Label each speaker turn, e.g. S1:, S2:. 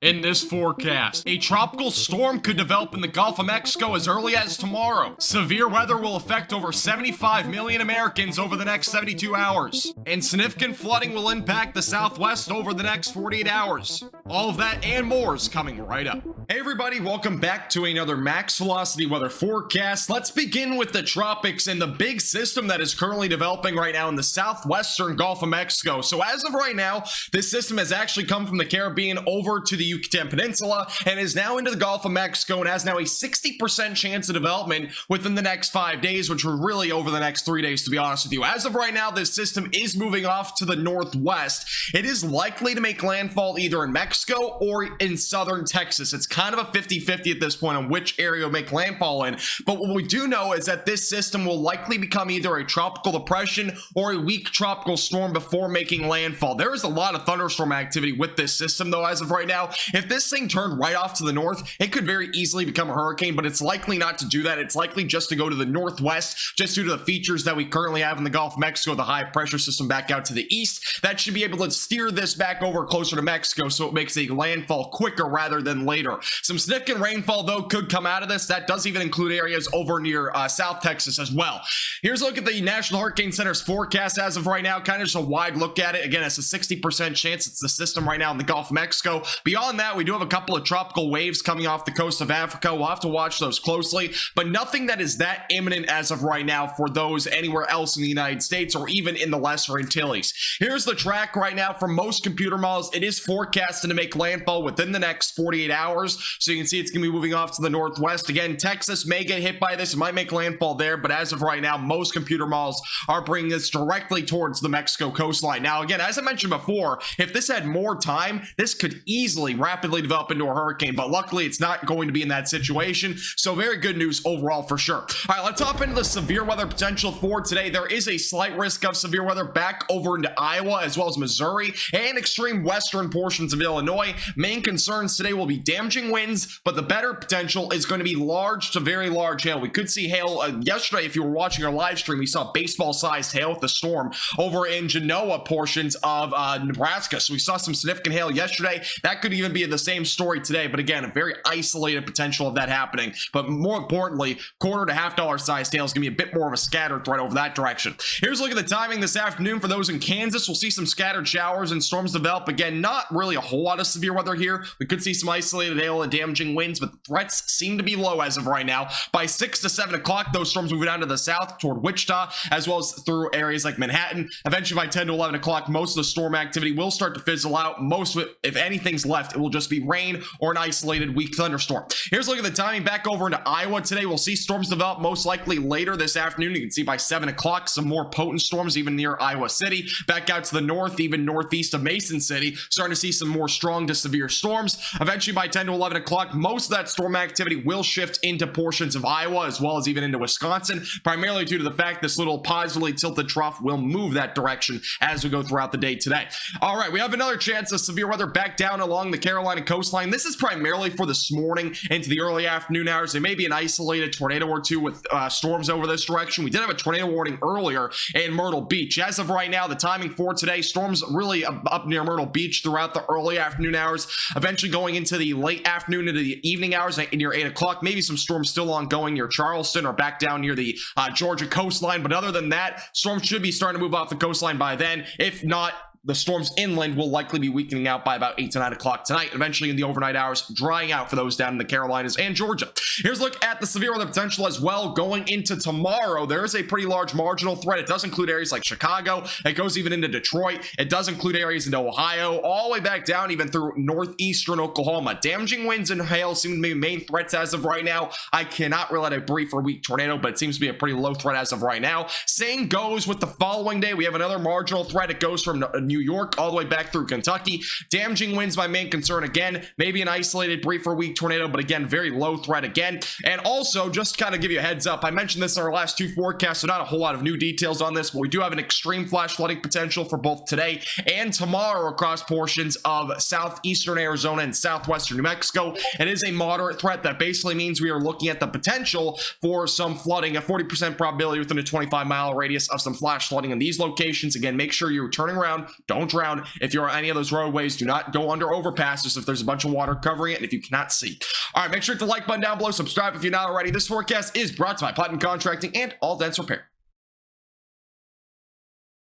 S1: In this forecast, a tropical storm could develop in the Gulf of Mexico as early as tomorrow. Severe weather will affect over 75 million Americans over the next 72 hours. And significant flooding will impact the Southwest over the next 48 hours. All of that and more is coming right up. Hey everybody, welcome back to another max velocity weather forecast. Let's begin with the tropics and the big system that is currently developing right now in the southwestern Gulf of Mexico. So as of right now, this system has actually come from the Caribbean over to the Yucatan Peninsula and is now into the Gulf of Mexico and has now a 60% chance of development within the next 5 days, which are really over the next 3 days, to be honest with you. As of right now, this system is moving off to the northwest. It is likely to make landfall either in Mexico or in southern Texas. It's kind of a 50-50 at this point on which area will make landfall in. But what we do know is that this system will likely become either a tropical depression or a weak tropical storm before making landfall. There is a lot of thunderstorm activity with this system, though, as of right now. If this thing turned right off to the north, it could very easily become a hurricane, but it's likely not to do that. It's likely just to go to the northwest, just due to the features that we currently have in the Gulf of Mexico, the high pressure system back out to the east. That should be able to steer this back over closer to Mexico, so it makes a landfall quicker rather than later. Some significant rainfall, though, could come out of this. That does even include areas over near South Texas as well. Here's a look at the National Hurricane Center's forecast as of right now, kind of just a wide look at it. Again, it's a 60% chance. It's the system right now in the Gulf of Mexico. Beyond that, we do have a couple of tropical waves coming off the coast of Africa. We'll have to watch those closely, but nothing that is that imminent as of right now for those anywhere else in the United States or even in the Lesser Antilles. Here's the track right now for most computer models. It is forecasted to make landfall within the next 48 hours. So you can see it's going to be moving off to the northwest. Again, Texas may get hit by this. It might make landfall there, but as of right now, most computer models are bringing this directly towards the Mexico coastline. Now, again, as I mentioned before, if this had more time, this could easily rapidly develop into a hurricane, but luckily it's not going to be in that situation. So very good news overall for sure. All right, let's hop into the severe weather potential for today. There is a slight risk of severe weather back over into Iowa as well as Missouri and extreme western portions of Illinois. Main concerns today will be damaging winds, but the better potential is going to be large to very large hail. We could see hail yesterday. If you were watching our live stream, we saw baseball-sized hail with the storm over in Genoa portions of Nebraska. So we saw some significant hail yesterday. That could even be the same story today, but again, a very isolated potential of that happening. But more importantly, quarter to half dollar sized hail is going to be a bit more of a scattered threat over that direction. Here's a look at the timing this afternoon. For those in Kansas, we'll see some scattered showers and storms develop. Again, not really a whole lot of severe weather here. We could see some isolated hail and damaging winds, but the threats seem to be low as of right now. By 6 to 7 o'clock, those storms move down to the south toward Wichita, as well as through areas like Manhattan. Eventually, by 10 to 11 o'clock, most of the storm activity will start to fizzle out. Most of it, if anything's left, it will just be rain or an isolated weak thunderstorm. Here's a look at the timing back over into Iowa today. We'll see storms develop most likely later this afternoon. You can see by 7 o'clock, some more potent storms even near Iowa City. Back out to the north, even northeast of Mason City, starting to see some more strong to severe storms. Eventually, by 10 to 11 o'clock, most of that storm activity will shift into portions of Iowa as well as even into Wisconsin, primarily due to the fact this little positively tilted trough will move that direction as we go throughout the day today. All right, we have another chance of severe weather back down along the Carolina coastline. This is primarily for this morning into the early afternoon hours. There may be an isolated tornado or two with storms over this direction. We did have a tornado warning earlier in Myrtle Beach. As of right now, the timing for today, storms really up near Myrtle Beach throughout the early afternoon hours, eventually going into the late afternoon into the evening hours near 8 o'clock. Maybe some storms still ongoing near Charleston or back down near the Georgia coastline. But other than that, storms should be starting to move off the coastline by then. If not, the storms inland will likely be weakening out by about 8 to 9 o'clock tonight, eventually in the overnight hours, drying out for those down in the Carolinas and Georgia. Here's a look at the severe weather potential as well going into tomorrow. There is a pretty large marginal threat. It does include areas like Chicago. It goes even into Detroit. It does include areas into Ohio, all the way back down even through northeastern Oklahoma. Damaging winds and hail seem to be main threats as of right now. I cannot rule out a brief or weak tornado, but it seems to be a pretty low threat as of right now. Same goes with the following day. We have another marginal threat. It goes from New York all the way back through Kentucky. Damaging winds, my main concern again. Maybe an isolated brief or weak tornado, but again, very low threat again. And also, just to kind of give you a heads up, I mentioned this in our last two forecasts, so not a whole lot of new details on this, but we do have an extreme flash flooding potential for both today and tomorrow across portions of southeastern Arizona and southwestern New Mexico. It is a moderate threat. That basically means we are looking at the potential for some flooding, a 40% probability within a 25-mile radius of some flash flooding in these locations. Again, make sure you're turning around, Don't drown. If you're on any of those roadways, do not go under overpasses if there's a bunch of water covering it and if you cannot see. All right, make sure to hit the like button down below, subscribe if you're not already. This forecast is brought to you by Platinum Contracting and All Dents Repair.